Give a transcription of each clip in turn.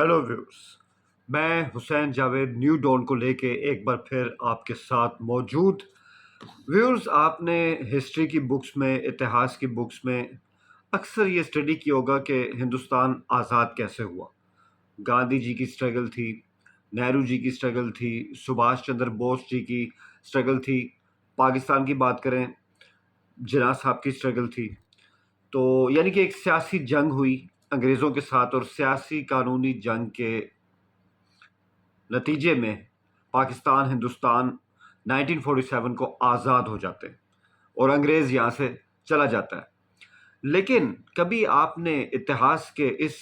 Hello viewers. मैं Hussain Javed new don को लेके एक बार फिर आपके साथ मौजूद। व्यूअर्स, आपने हिस्ट्री की बुक्स में, इतिहास की बुक्स में अक्सर ये स्टडी किया होगा कि हिंदुस्तान आज़ाद कैसे हुआ। गांधी जी की स्ट्रगल थी, नेहरू जी की स्ट्रगल थी, सुभाष चंद्र बोस जी की स्ट्रगल थी। पाकिस्तान की बात करें, जिन्ना साहब की स्ट्रगल थी। तो यानी कि एक सियासी जंग हुई अंग्रेज़ों के साथ, और सियासी कानूनी जंग के नतीजे में पाकिस्तान, हिंदुस्तान 1947 को आज़ाद हो जाते हैं और अंग्रेज़ यहाँ से चला जाता है। लेकिन कभी आपने इतिहास के इस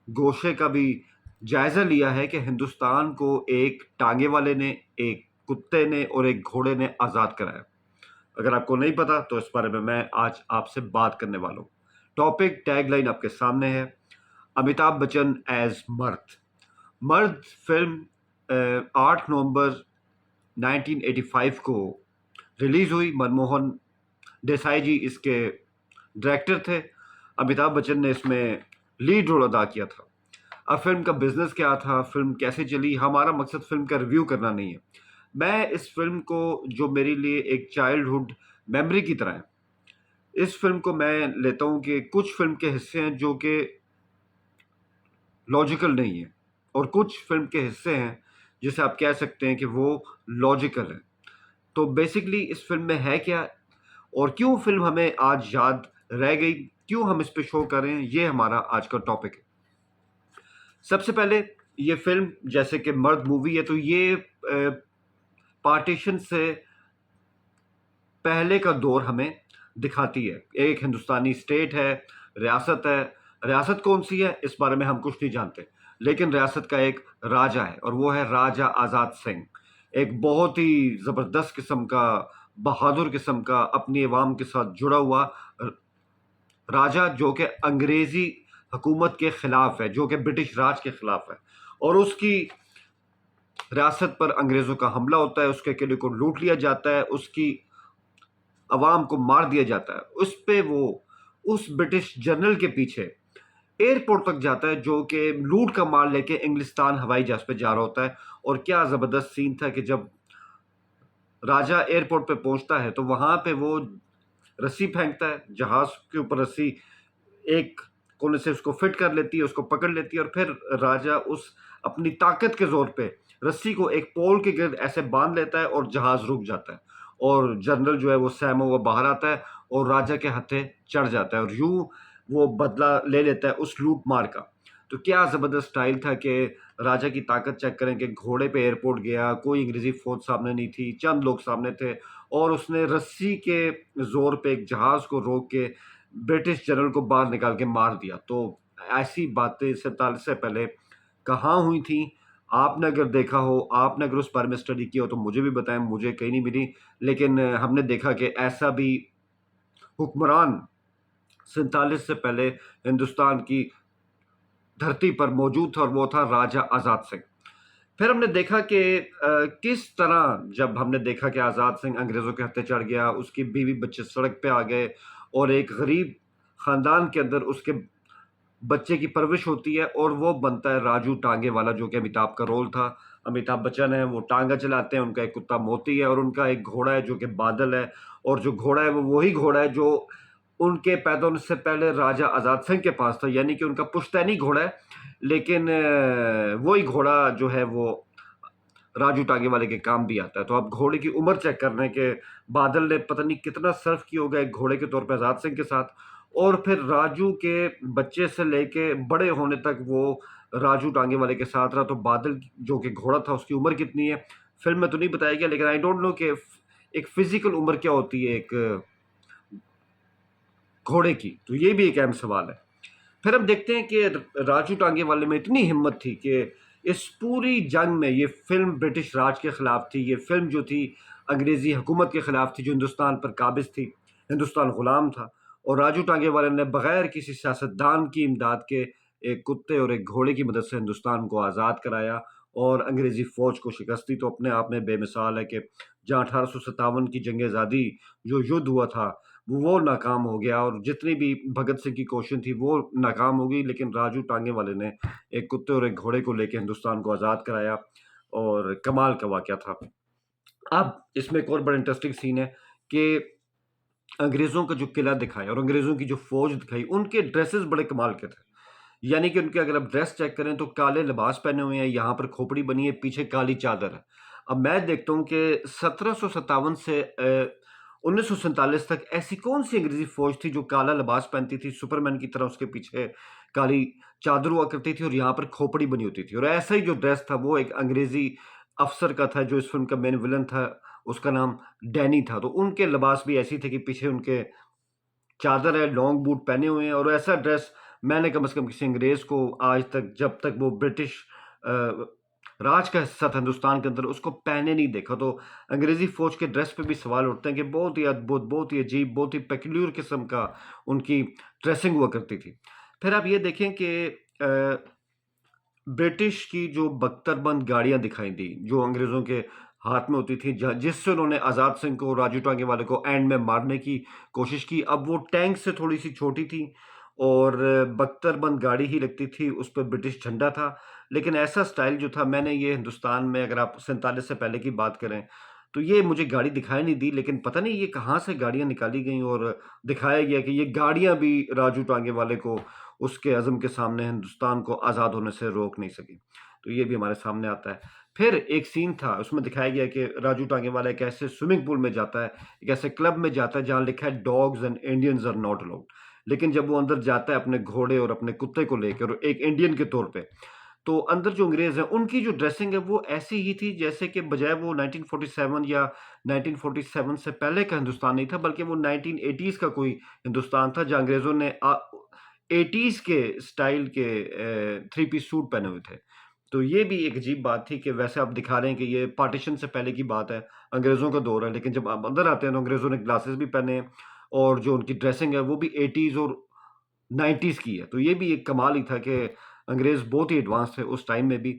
गोशे का भी जायज़ा लिया है कि हिंदुस्तान को एक टांगे वाले ने, एक कुत्ते ने और एक घोड़े ने आज़ाद कराया? अगर आपको नहीं पता तो इस बारे में मैं आज आपसे बात करने वाला हूँ। टॉपिक टैगलाइन आपके सामने है, अमिताभ बच्चन एज मर्द। मर्द फिल्म 8 नवंबर 1985 को रिलीज हुई। मनमोहन देसाई जी इसके डायरेक्टर थे। अमिताभ बच्चन ने इसमें लीड रोल अदा किया था। अब फिल्म का बिजनेस क्या था, फिल्म कैसे चली, हमारा मकसद फिल्म का रिव्यू करना नहीं है। मैं इस फिल्म को, जो मेरे लिए एक चाइल्डहुड मेमोरी की तरह है, इस फिल्म को मैं लेता हूँ कि कुछ फिल्म के हिस्से हैं जो कि लॉजिकल नहीं है, और कुछ फिल्म के हिस्से हैं जिसे आप कह सकते हैं कि वो लॉजिकल है। तो बेसिकली इस फिल्म में है क्या, और क्यों फिल्म हमें आज याद रह गई, क्यों हम इस पे शो कर रहे हैं, ये हमारा आज का टॉपिक है। सबसे पहले, ये फिल्म जैसे कि मर्द मूवी है, तो ये पार्टीशन से पहले का दौर हमें दिखाती है। एक हिंदुस्तानी स्टेट है, रियासत है। रियासत कौन सी है इस बारे में हम कुछ नहीं जानते, लेकिन रियासत का एक राजा है, और वो है राजा आज़ाद सिंह। एक बहुत ही ज़बरदस्त किस्म का, बहादुर किस्म का, अपनी अवाम के साथ जुड़ा हुआ राजा, जो कि अंग्रेज़ी हुकूमत के ख़िलाफ़ है, जो कि ब्रिटिश राज के ख़िलाफ़ है। और उसकी रियासत पर अंग्रेज़ों का हमला होता है, उसके किले को लूट लिया जाता है, उसकी अवाम को मार दिया जाता है। उस पे वो उस ब्रिटिश जनरल के पीछे एयरपोर्ट तक जाता है, जो कि लूट का माल लेके इंग्लिस्तान हवाई जहाज पे जा रहा होता है। और क्या ज़बरदस्त सीन था कि जब राजा एयरपोर्ट पे पहुंचता है तो वहां पे वो रस्सी फेंकता है, जहाज के ऊपर रस्सी एक कोने से उसको फिट कर लेती है, उसको पकड़ लेती है, और फिर राजा उस अपनी ताकत के जोर पे रस्सी को एक पोल के गिर्द ऐसे बांध लेता है और जहाज रुक जाता है। और जनरल जो है वो सहमा हुआ बाहर आता है और राजा के हत्थे चढ़ जाता है, और यूं वो बदला ले लेता है उस लूट मार का। तो क्या जबरदस्त स्टाइल था कि राजा की ताकत चेक करें कि घोड़े पे एयरपोर्ट गया, कोई अंग्रेजी फौज सामने नहीं थी, चंद लोग सामने थे, और उसने रस्सी के जोर पे एक जहाज को रोक के ब्रिटिश जनरल को बाहर निकाल के मार दिया। तो ऐसी बातें 47 से पहले कहाँ हुई थी? आपने अगर देखा हो, आपने अगर उस बारे में स्टडी किया हो तो मुझे भी बताएं, मुझे कहीं नहीं मिली। लेकिन हमने देखा कि ऐसा भी हुक्मरान 47 से पहले हिंदुस्तान की धरती पर मौजूद था, और वो था राजा आज़ाद सिंह। फिर हमने देखा कि किस तरह, जब हमने देखा कि आज़ाद सिंह अंग्रेज़ों के हत्थे चढ़ गया, उसकी बीवी बच्चे सड़क पे आ गए, और एक गरीब ख़ानदान के अंदर उसके बच्चे की परवरिश होती है, और वो बनता है राजू टांगे वाला, जो कि अमिताभ का रोल था। अमिताभ बच्चन है, वो टांगा चलाते हैं, उनका एक कुत्ता मोती है, और उनका एक घोड़ा है जो कि बादल है। और जो घोड़ा है वो वही घोड़ा है जो उनके पैदा होने से पहले राजा आज़ाद सिंह के पास था, यानी कि उनका पुश्तैनी घोड़ा है। लेकिन वही घोड़ा जो है वो राजू टांगे वाले के काम भी आता है। तो आप घोड़े की उम्र चेक कर रहे हैं कि बादल ने पता नहीं कितना सर्व किया होगा एक घोड़े के तौर पे आज़ाद सिंह के साथ। और फिर राजू के बच्चे से लेके बड़े होने तक वो राजू टांगे वाले के साथ रहा। तो बादल जो कि घोड़ा था, उसकी उम्र कितनी है फिल्म में तो नहीं बताया गया, लेकिन आई डोंट नो कि एक फिजिकल उम्र क्या होती है एक घोड़े की। तो ये भी एक अहम सवाल है। फिर हम देखते हैं कि राजू टांगे वाले में इतनी हिम्मत थी कि इस पूरी जंग में, ये फिल्म ब्रिटिश राज के खिलाफ थी, ये फिल्म जो थी अंग्रेजी हुकूमत के खिलाफ थी जो हिंदुस्तान पर काबिज थी, हिंदुस्तान गुलाम था। और राजू टांगे वाले ने बगैर किसी सियासतदान की इमदाद के एक कुत्ते और एक घोड़े की मदद से हिंदुस्तान को आज़ाद कराया और अंग्रेजी फ़ौज को शिकस्त दी। तो अपने आप में बेमिसाल है कि जहाँ 1857 की जंग आज़ादी जो युद्ध हुआ था, वो नाकाम हो गया और जितनी भी भगत सिंह की कोशिश थी वो नाकाम हो गई, लेकिन राजू टांगे वाले ने एक कुत्ते और एक घोड़े को लेके हिंदुस्तान को आज़ाद कराया और कमाल का वाक़या था। अब इसमें एक और बड़ा इंटरेस्टिंग सीन है कि अंग्रेज़ों का जो किला दिखाया और अंग्रेज़ों की जो फ़ौज दिखाई, उनके ड्रेसेस बड़े कमाल के थे। यानी कि उनके अगर आप ड्रेस चेक करें तो काले लिबास पहने हुए हैं, यहाँ पर खोपड़ी बनी है, पीछे काली चादर है। अब मैं देखता हूँ कि 1757 से 1947 तक ऐसी कौन-सी अंग्रेज़ी फ़ौज थी जो काला लिबास पहनती थी, सुपरमैन की तरह उसके पीछे काली चादर हुआ करती थी और यहाँ पर खोपड़ी बनी होती थी और ऐसा ही जो ड्रेस था वो एक अंग्रेज़ी अफ़सर का था जो इस फ़िल्म का मेन विलेन था, उसका नाम डैनी था। तो उनके लिबास भी ऐसे ही थे कि पीछे उनके चादर है, लॉन्ग बूट पहने हुए हैं और ऐसा ड्रेस मैंने कम से कम किसी अंग्रेज़ को आज तक जब तक वो ब्रिटिश अ, राज का हिस्सा था हिंदुस्तान के अंदर उसको पहने नहीं देखा। तो अंग्रेज़ी फ़ौज के ड्रेस पे भी सवाल उठते हैं कि बहुत ही अद्भुत, बहुत ही अजीब, बहुत ही पेक्यूलियर किस्म का उनकी ड्रेसिंग हुआ करती थी। फिर आप ये देखें कि अ ब्रिटिश की जो बख्तरबंद गाड़ियाँ दिखाई दी, जो अंग्रेज़ों के हाथ में होती थी, ज जिससे उन्होंने आज़ाद सिंह को, राजू टांगे वाले को एंड में मारने की कोशिश की। अब वो टैंक से थोड़ी-सी छोटी थी और बख्तरबंद गाड़ी ही लगती थी, उस पे ब्रिटिश झंडा था। लेकिन ऐसा स्टाइल जो था, मैंने ये हिंदुस्तान में अगर आप 47 से पहले की बात करें, तो ये मुझे गाड़ी दिखाई नहीं दी, लेकिन पता नहीं ये कहाँ से गाड़ियाँ निकाली गईं और दिखाया गया कि ये गाड़ियाँ भी राजू टांगे वाले को उसके अज़्म के सामने हिंदुस्तान को आज़ाद होने से रोक नहीं सकी। तो ये भी हमारे सामने आता है। फिर एक सीन था, उसमें दिखाया गया कि राजू टांगेवाला एक ऐसे स्विमिंग पूल में जाता है, एक ऐसे क्लब में जाता है जहाँ लिखा है dogs and Indians are not allowed. लेकिन जब वो अंदर जाता है अपने घोड़े और अपने कुत्ते को लेकर और एक इंडियन के तौर पे, तो अंदर जो अंग्रेज़ हैं, उनकी जो ड्रेसिंग है वो ऐसी ही थी जैसे कि बजाय वो 1947 या 1947 से पहले का हिंदुस्तान नहीं था, बल्कि वो 1980s का कोई हिंदुस्तान था जहाँ अंग्रेज़ों ने 80s के स्टाइल के थ्री पीस सूट पहने हुए थे। तो ये भी एक अजीब बात थी कि वैसे आप दिखा रहे हैं कि ये पार्टीशन से पहले की बात है, अंग्रेज़ों का दौर है, लेकिन जब आप अंदर आते हैं तो अंग्रेज़ों ने ग्लासेस भी पहने हैं और जो उनकी ड्रेसिंग है वो भी 80s और 90s की है। तो ये भी एक कमाल ही था कि अंग्रेज़ बहुत ही एडवांस थे उस टाइम में भी।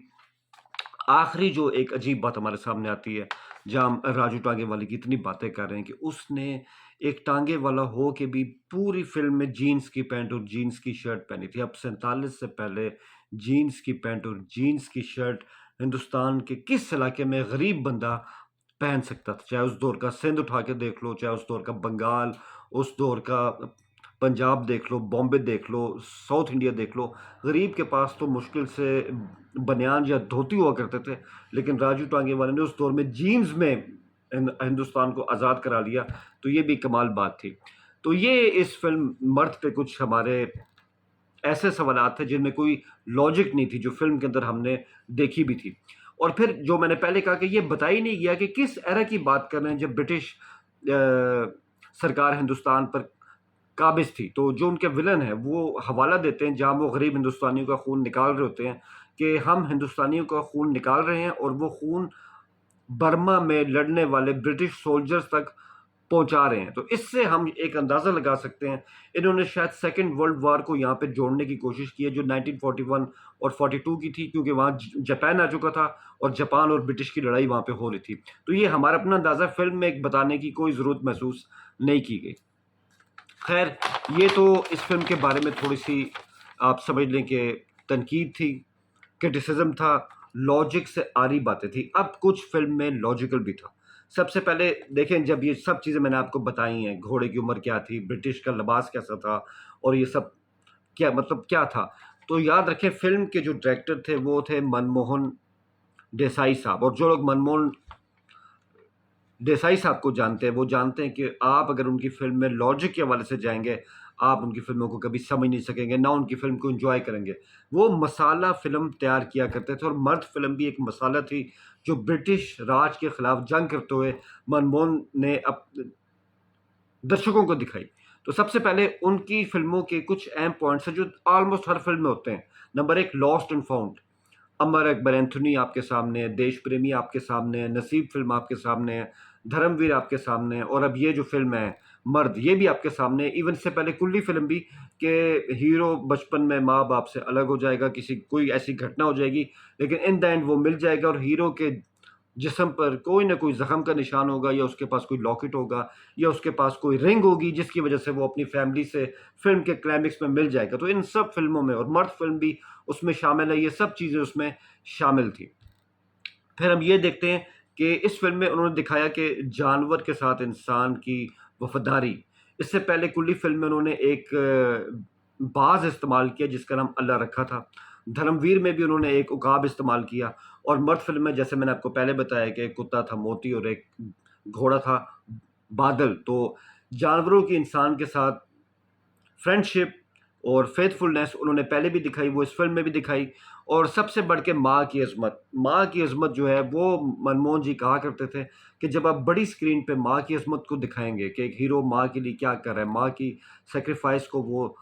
आखिरी जो एक अजीब बात हमारे सामने आती है, जहाँ हम राजू टांगे वाले की इतनी बातें कर रहे हैं कि उसने एक टांगे वाला हो के भी पूरी फ़िल्म में जीन्स की पैंट और जीन्स की शर्ट पहनी थी। अब 47 से पहले जीन्स की पैंट और जीन्स की शर्ट हिंदुस्तान के किस इलाके में गरीब बंदा पहन सकता था? चाहे उस दौर का सिंध उठा के देख लो, चाहे उस दौर का बंगाल, उस दौर का पंजाब देख लो, बॉम्बे देख लो, साउथ इंडिया देख लो, गरीब के पास तो मुश्किल से बनियान या धोती हुआ करते थे, लेकिन राजू टांगे वाले ने उस दौर में जीन्स में हिंदुस्तान को आज़ाद करा लिया, तो ये भी कमाल बात थी। तो ये इस फ़िल्म मर्द पे कुछ हमारे ऐसे सवालात थे जिनमें कोई लॉजिक नहीं थी, जो फ़िल्म के अंदर हमने देखी भी थी। और फिर जो मैंने पहले कहा कि ये बताया ही नहीं गया कि किस एरा की बात कर रहे हैं जब ब्रिटिश सरकार हिंदुस्तान पर काबिज़ थी। तो जो उनके विलन हैं, वो हवाला देते हैं जहाँ वो गरीब हिंदुस्तानियों का खून निकाल रहे होते हैं कि हम हिंदुस्तानियों का खून निकाल रहे हैं और वो खून बर्मा में लड़ने वाले ब्रिटिश सोल्जर्स तक पहुँचा रहे हैं। तो इससे हम एक अंदाज़ा लगा सकते हैं, इन्होंने शायद सेकंड वर्ल्ड वॉर को यहाँ पे जोड़ने की कोशिश की है, जो 1941 और 42 की थी, क्योंकि वहाँ ज जापान आ चुका था और जापान और ब्रिटिश की लड़ाई वहाँ पे हो रही थी। तो ये हमारा अपना अंदाज़ा फ़िल्म में एक बताने की कोई ज़रूरत महसूस नहीं की गई। खैर, ये तो इस फ़िल्म के बारे में थोड़ी-सी आप समझ लें कि तनकीद थी, क्रिटिसिज़्म था, लॉजिक से आरी बातें थी। अब कुछ फ़िल्म में लॉजिकल भी था। सबसे पहले देखें, जब ये सब चीज़ें मैंने आपको बताई हैं, घोड़े की उम्र क्या थी, ब्रिटिश का लिबास कैसा था और ये सब क्या मतलब क्या था, तो याद रखें फ़िल्म के जो डायरेक्टर थे वो थे मनमोहन देसाई साहब। और जो लोग मनमोहन देसाई साहब को जानते हैं, वो जानते हैं कि आप अगर उनकी फ़िल्म में लॉजिक के हवाले से जाएँगे, आप उनकी फ़िल्मों को कभी समझ नहीं सकेंगे, ना उनकी फ़िल्म को एन्जॉय करेंगे। वो मसाला फ़िल्म तैयार किया करते थे और मर्द फ़िल्म भी एक मसाला थी, जो ब्रिटिश राज के खिलाफ जंग करते हुए मनमोहन ने दर्शकों को दिखाई। तो सबसे पहले उनकी फ़िल्मों के कुछ अहम पॉइंट्स हैं, जो ऑलमोस्ट हर फ़िल्म में होते हैं। Number 1, lost and found. Amar Akbar Anthony आपके सामने है, देश प्रेमी आपके सामने है, नसीब फ़िल्म आपके सामने है, धर्मवीर आपके सामने है और अब ये जो फ़िल्म है मर्द, ये भी आपके सामने है। इवन इससे पहले कुल्ली फ़िल्म भी, कि हीरो बचपन में माँ-बाप से अलग हो जाएगा, किसी कोई ऐसी घटना हो जाएगी, लेकिन इन द एंड वो मिल जाएगा और हीरो के जिस्म पर कोई ना कोई ज़ख्म का निशान होगा, या उसके पास कोई लॉकेट होगा, या उसके पास कोई रिंग होगी जिसकी वजह से वो अपनी फैमिली से फ़िल्म के क्लाइमेक्स में मिल जाएगा। तो इन सब फ़िल्मों में, और मर्द फ़िल्म भी उसमें शामिल है, ये सब चीज़ें उसमें शामिल थी। फिर हम ये देखते हैं कि इस फ़िल्म में उन्होंने दिखाया कि जानवर के साथ इंसान की वफ़ादारी। इससे पहले कुल्ली फ़िल्म में उन्होंने एक बाज़ इस्तेमाल किया जिसका नाम अल्लाह रखा था। धर्मवीर में भी उन्होंने एक उकाब इस्तेमाल किया, और मर्द फ़िल्म में जैसे मैंने आपको पहले बताया कि एक कुत्ता था मोती और एक घोड़ा था बादल। तो जानवरों की इंसान के साथ फ्रेंडशिप और फेथफुलनेस उन्होंने पहले भी दिखाई, वो इस फ़िल्म में भी दिखाई। और सबसे बढ़ के माँ की अज़मत। माँ की अज़मत जो है वो मनमोहन जी कहा करते थे कि जब आप बड़ी स्क्रीन पे माँ की अज़मत को दिखाएँगे कि एक हीरो माँ के लिए क्या कर रहा है, माँ की सैक्रिफ़ाइस को वो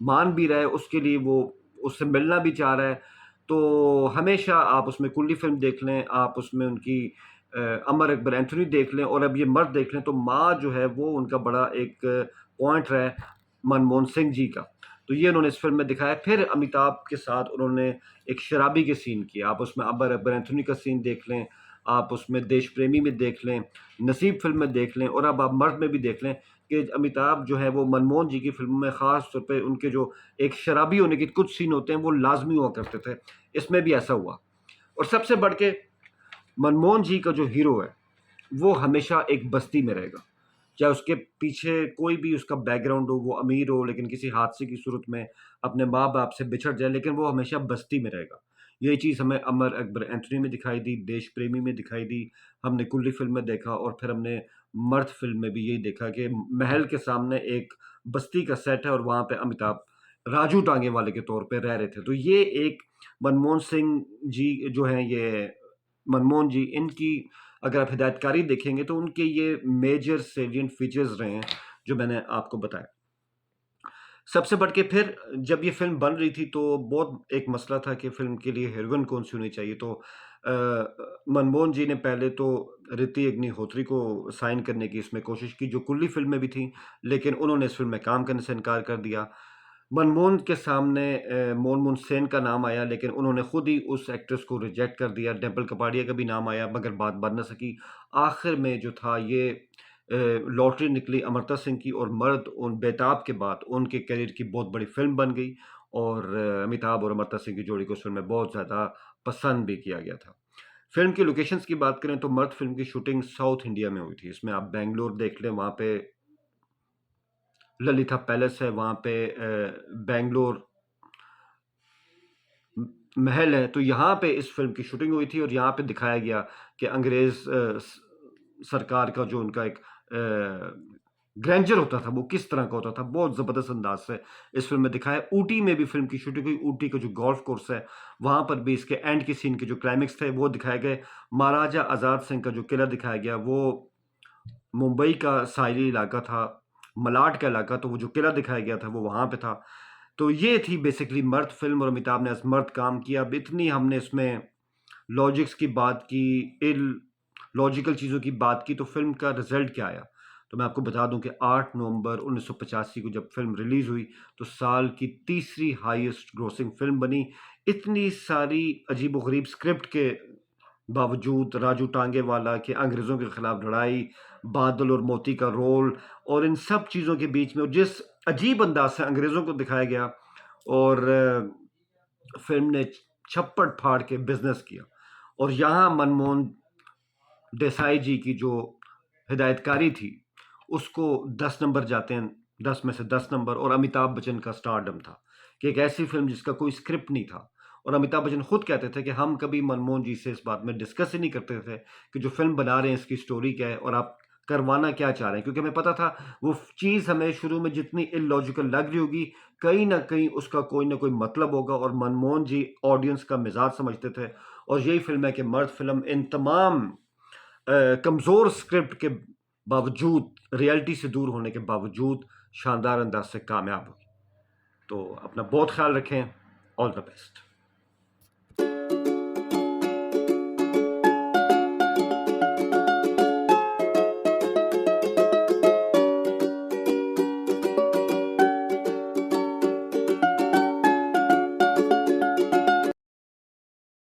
मान भी रहा है, उसके लिए वो उससे मिलना भी चाह रहा है, तो हमेशा आप उसमें कुल्ली फ़िल्म देख लें, आप उसमें उनकी अमर अकबर एंथोनी देख लें, और अब ये मर्द देख लें, तो माँ जो है वो उनका बड़ा एक पॉइंट रहा है मनमोहन सिंह जी का। तो ये उन्होंने इस फ़िल्म में दिखाया। फिर अमिताभ के साथ उन्होंने एक शराबी के सीन किए। आप उसमें अमर अकबर एंथोनी का सीन देख लें, आप उसमें देश प्रेमी में देख लें, नसीब फ़िल्म में देख लें, और अब आप मर्द में भी देख लें कि अमिताभ जो है वो मनमोहन जी की फ़िल्मों में ख़ास तौर पे उनके जो एक शराबी होने के कुछ सीन होते हैं वो लाज़मी हुआ करते थे। इसमें भी ऐसा हुआ। और सबसे बढ़ के मनमोहन जी का जो हीरो है, वो हमेशा एक बस्ती में रहेगा। चाहे उसके पीछे कोई भी उसका बैकग्राउंड हो, वो अमीर हो लेकिन किसी हादसे की सूरत में अपने माँ-बाप से बिछड़ जाए, लेकिन वो हमेशा बस्ती में रहेगा। ये चीज़ हमें अमर अकबर एंथोनी में दिखाई दी, देश प्रेमी में दिखाई दी, हमने कुल्ली फ़िल्म में देखा, और फिर हमने मर्द फ़िल्म में भी यही देखा कि महल के सामने एक बस्ती का सेट है और वहाँ पे अमिताभ राजू टाँगे वाले के तौर पे रह रहे थे। तो ये एक मनमोहन सिंह जी जो हैं, ये मनमोहन जी, इनकी अगर आप हिदायतकारी देखेंगे तो उनके ये मेजर सेलिएंट फीचर्स रहे हैं जो मैंने आपको बताया। सबसे बढ़ के फिर जब ये फ़िल्म बन रही थी तो बहुत एक मसला था कि फ़िल्म के लिए हीरोइन कौन-सी होनी चाहिए। तो मनमोहन जी ने पहले तो ऋति अग्निहोत्री को साइन करने की इसमें कोशिश की, जो कुल्ली फ़िल्म में भी थी, लेकिन उन्होंने इस फ़िल्म में काम करने से इनकार कर दिया। मनमोहन के सामने मोनमोन सेन का नाम आया, लेकिन उन्होंने खुद ही उस एक्ट्रेस को रिजेक्ट कर दिया। डिम्पल कपाड़िया का भी नाम आया, मगर बात बन ना सकी। आखिर में जो था ये लॉटरी निकली अमृता सिंह की, और मर्द उन बेताब के बाद उनके करियर की बहुत बड़ी फ़िल्म बन गई, और अमिताभ और अमृता सिंह की जोड़ी को उस फ़िल्म में बहुत ज़्यादा पसंद भी किया गया था। फ़िल्म की लोकेशंस की बात करें तो मर्द फ़िल्म की शूटिंग साउथ इंडिया में हुई थी। इसमें आप बैंगलोर देख लें, वहाँ पे ललिता पैलेस है, वहाँ पे बैंगलोर महल है। तो यहाँ पे इस फ़िल्म की शूटिंग हुई थी, और यहाँ पे दिखाया गया कि अंग्रेज़ सरकार का जो उनका एक ग्रैंडर होता था वो किस तरह का होता था। बहुत ज़बरदस्त अंदाज से इस फ़िल्म में दिखाया। ऊटी में भी फ़िल्म की शूटिंग हुई। ऊटी का जो गोल्फ कोर्स है, वहाँ पर भी इसके एंड के सीन के जो क्लाइमेक्स थे वो दिखाए गए। महाराजा आज़ाद सिंह का जो किला दिखाया गया वो मुंबई का साहिली इलाका था, मलाड का इलाका, तो वो जो किला दिखाया गया था वो वहाँ पे था। तो ये थी बेसिकली मर्द फ़िल्म, और अमिताभ ने एज़ मर्द काम किया। अब इतनी हमने इसमें लॉजिक्स की बात की, इलॉजिकल चीज़ों की बात की, तो फ़िल्म का रिज़ल्ट क्या आया? तो मैं आपको बता दूँ कि 8 नवंबर 1985 को जब फ़िल्म रिलीज़ हुई, तो साल की तीसरी हाईएस्ट ग्रॉसिंग फ़िल्म बनी। इतनी सारी अजीब-ओ-गरीब स्क्रिप्ट के बावजूद, राजू टांगेवाला की अंग्रेज़ों के खिलाफ लड़ाई, बादल और मोती का रोल, और इन सब चीज़ों के बीच में जिस अजीब अंदाज़ से अंग्रेज़ों को दिखाया गया, और फ़िल्म ने छप्पड़ फाड़ के बिज़नेस किया। और यहाँ मनमोहन देसाई जी की जो हिदायतकारी थी, उसको 10 नंबर जाते हैं, 10 में से 10 नंबर। और अमिताभ बच्चन का स्टारडम था कि एक ऐसी फ़िल्म जिसका कोई स्क्रिप्ट नहीं था, और अमिताभ बच्चन खुद कहते थे कि हम कभी मनमोहन जी से इस बात में डिस्कस ही नहीं करते थे कि जो फ़िल्म बना रहे हैं इसकी स्टोरी क्या है और आप करवाना क्या चाह रहे हैं, क्योंकि हमें पता था वो चीज़ हमें शुरू में जितनी इलॉजिकल लग रही होगी, कहीं न कहीं उसका कोई न कोई मतलब होगा, और मनमोहन जी ऑडियंस का मिज़ाज समझते थे। और यही फ़िल्म है कि मर्द फ़िल्म इन तमाम कमज़ोर स्क्रिप्ट के बावजूद, रियलिटी से दूर होने के बावजूद शानदार अंदाज़ से कामयाब हुई। तो अपना बहुत ख़्याल रखें। All the best.